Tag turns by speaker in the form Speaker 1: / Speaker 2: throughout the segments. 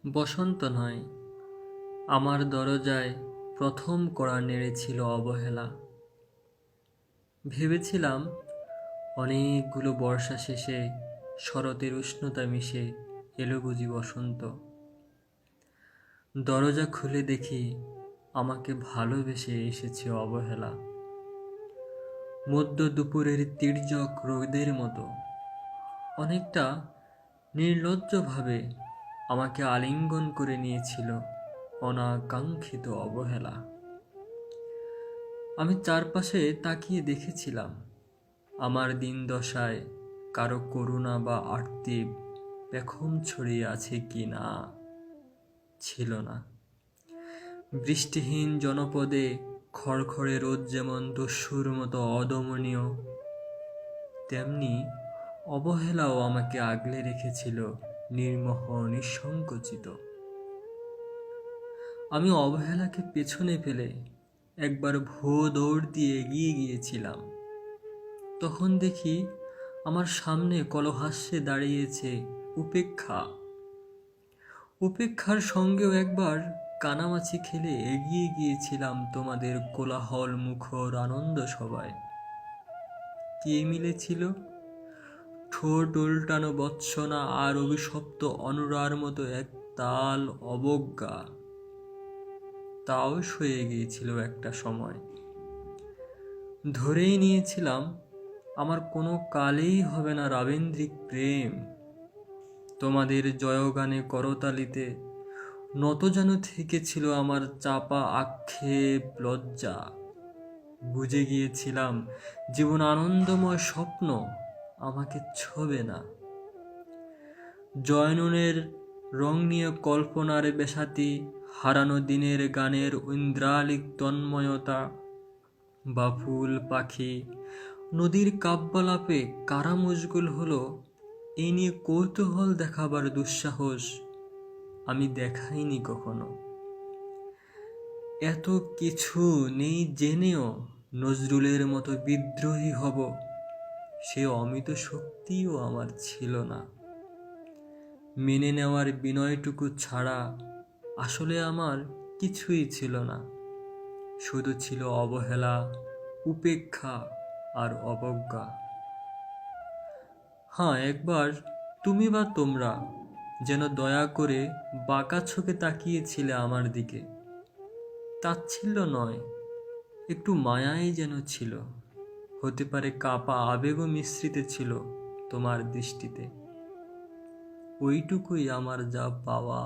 Speaker 1: বসন্ত নয়, আমার দরজায় প্রথম কড়া নেড়েছিল অবহেলা। ভেবেছিলাম অনেকগুলো বর্ষা শেষে শরতের উষ্ণতা মিশে এলো বুঝি বসন্ত। দরজা খুলে দেখি আমাকে ভালোবেসে এসেছে অবহেলা, মধ্য দুপুরের তির্যক রোদের মতো। অনেকটা নির্লজ্জভাবে আমাকে আলিঙ্গন করে নিয়েছিল অনাকাঙ্ক্ষিত অবহেলা। আমি চারপাশে তাকিয়ে দেখেছিলাম আমার দিন দশায় কারো করুণা বা আর্তি পেখম ছড়িয়ে আছে কি না। ছিল না। বৃষ্টিহীন জনপদে খড়খড়ে রোদ যেমন দস্যুর মতো অদমনীয়, তেমনি অবহেলাও আমাকে আগলে রেখেছিল নির্মোহ নিঃসংকোচিত। আমি অবহেলাকে পেছনে ফেলে একবার ভো দৌড় দিয়ে এগিয়ে গিয়েছিলাম। তখন দেখি আমার সামনে কলহাস্যে দাঁড়িয়েছে উপেক্ষা। উপেক্ষার সঙ্গেও একবার কানামাছি খেলে এগিয়ে গিয়েছিলাম তোমাদের কোলাহল মুখর আনন্দ সভায়। কে মিলেছিল? ঠোঁট উল্টানো বৎসনা আর অভিশপ্ত অনুরার মতো এক তাল অবজ্ঞা। তাও সয়ে গিয়েছিল একটা সময়। ধরেই নিয়েছিলাম আমার কোনো কালেই হবে না রাবেন্দ্রিক প্রেম। তোমাদের জয়গানে করতালিতে নত যেন থেকেছিল আমার চাপা আক্ষেপ লজ্জা। বুঝে গিয়েছিলাম জীবন আনন্দময় স্বপ্ন আমাকে ছোবে না। জয়নুনের রং নিয়ে কল্পনার বেসাতি, হারানো দিনের গানের ঐন্দ্রালিক তন্ময়তা, বা ফুল পাখি নদীর কাব্যালাপে কারা মশগুল হলো এই নিয়ে কৌতূহল দেখাবার দুঃসাহস আমি দেখাইনি কখনো। এত কিছু নেই জেনেও নজরুলের মতো বিদ্রোহী হব, সে অমিত শক্তিও আমার ছিল না। মেনে নেওয়ার বিনয়টুকু ছাড়া আসলে আমার কিছুই ছিল না। শুধু ছিল অবহেলা, উপেক্ষা আর অবজ্ঞা। হ্যাঁ, একবার তুমি বা তোমরা যেন দয়া করে বাঁকা চোখে তাকিয়েছিলে আমার দিকে। তাচ্ছিল্য নয়, একটু মায়াই যেন ছিল। হতে পারে কাপা আবেগও মিশ্রিত ছিল তোমার দৃষ্টিতে। ওইটুকুই আমার যা পাওয়া।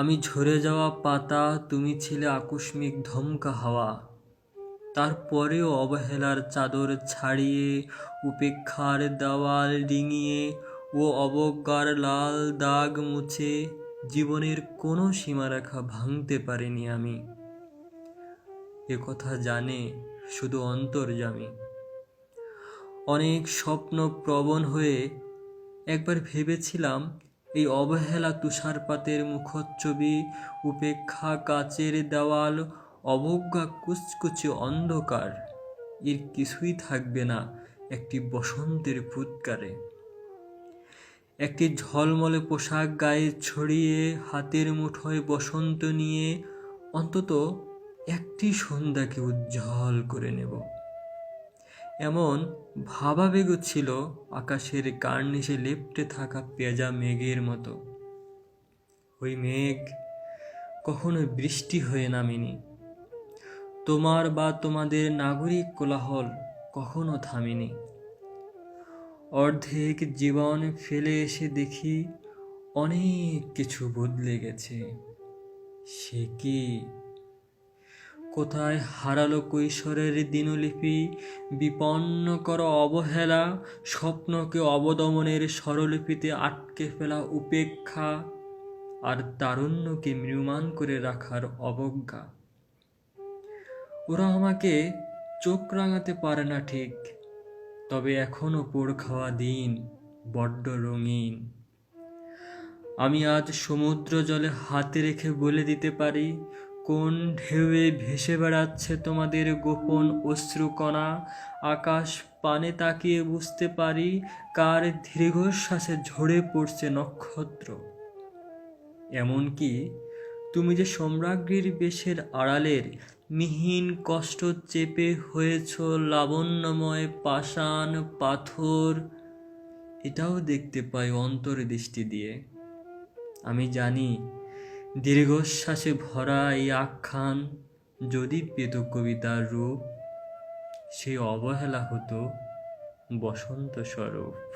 Speaker 1: আমি ঝরে যাওয়া পাতা, তুমি ছিলে আকস্মিক ধমকা হাওয়া। তারপরেও অবহেলার চাদর ছাড়িয়ে, উপেক্ষার দেওয়াল ডিঙিয়ে ও অবজ্ঞার লাল দাগ মুছে জীবনের কোনো সীমারেখা ভাঙতে পারিনি আমি। একথা জানে শুধু অন্তর্যামী। অনেক স্বপ্ন প্রবণ হয়ে একবার ভেবেছিলাম এই অবহেলা তুষারপাতের মুখচ্ছবি, উপেক্ষা কাচের দেওয়াল, অবজ্ঞা কুচকুচে অন্ধকার, এর কিছুই থাকবে না একটি বসন্তের ফুৎকারে। একটি ঝলমলে পোশাক গায়ে ছড়িয়ে হাতের মুঠোয় বসন্ত নিয়ে অন্তত একটি সন্ধ্যাকে উজ্জ্বল করে নেব, এমন ভাবাবেগও ছিল আকাশের কার্নিশে লেপ্টে থাকা পেঁজা মেঘের মতো। ওই মেঘ কখনো বৃষ্টি হয়ে নামেনি। তোমার বা তোমাদের নাগরিক কোলাহল কখনো থামেনি। অর্ধেক জীবন ফেলে এসে দেখি অনেক কিছু বদলে গেছে। সে কি? কোথায় হারালো কৈশোরের দিনলিপি, বিপন্ন করা অবহেলা, স্বপ্নকে অবদমনের স্বরলিপিতে আটকে ফেলা উপেক্ষা, আর তারুণ্যকে ম্রিয়মাণ করে রাখার অবজ্ঞা। ওরা আমাকে চোখ রাঙাতে পারে না ঠিক, তবে এখনো পোড় খাওয়া দিন বড্ড রঙিন। আমি আজ সমুদ্র জলে হাতে রেখে বলে দিতে পারি কোন ঢেউয়ে ভেসে বেড়াচ্ছে তোমাদের গোপন অশ্রুকণা। আকাশ পানে তাকিয়ে বুঝতে পারি কার দীর্ঘশ্বাসে ঝরে পড়ছে নক্ষত্র। এমনকি তুমি যে সম্রাজ্ঞীর বেশের আড়ালের মিহিন কষ্ট চেপে হয়েছ লাবণ্যময় পাষাণ পাথর, এটাও দেখতে পাই অন্তর্দৃষ্টি দিয়ে। আমি জানি দীর্ঘশ্বাসে ভরা এই আখ্যান যদি পেত কবিতার রূপ, সেই অবহেলা হতো বসন্ত স্বরূপ।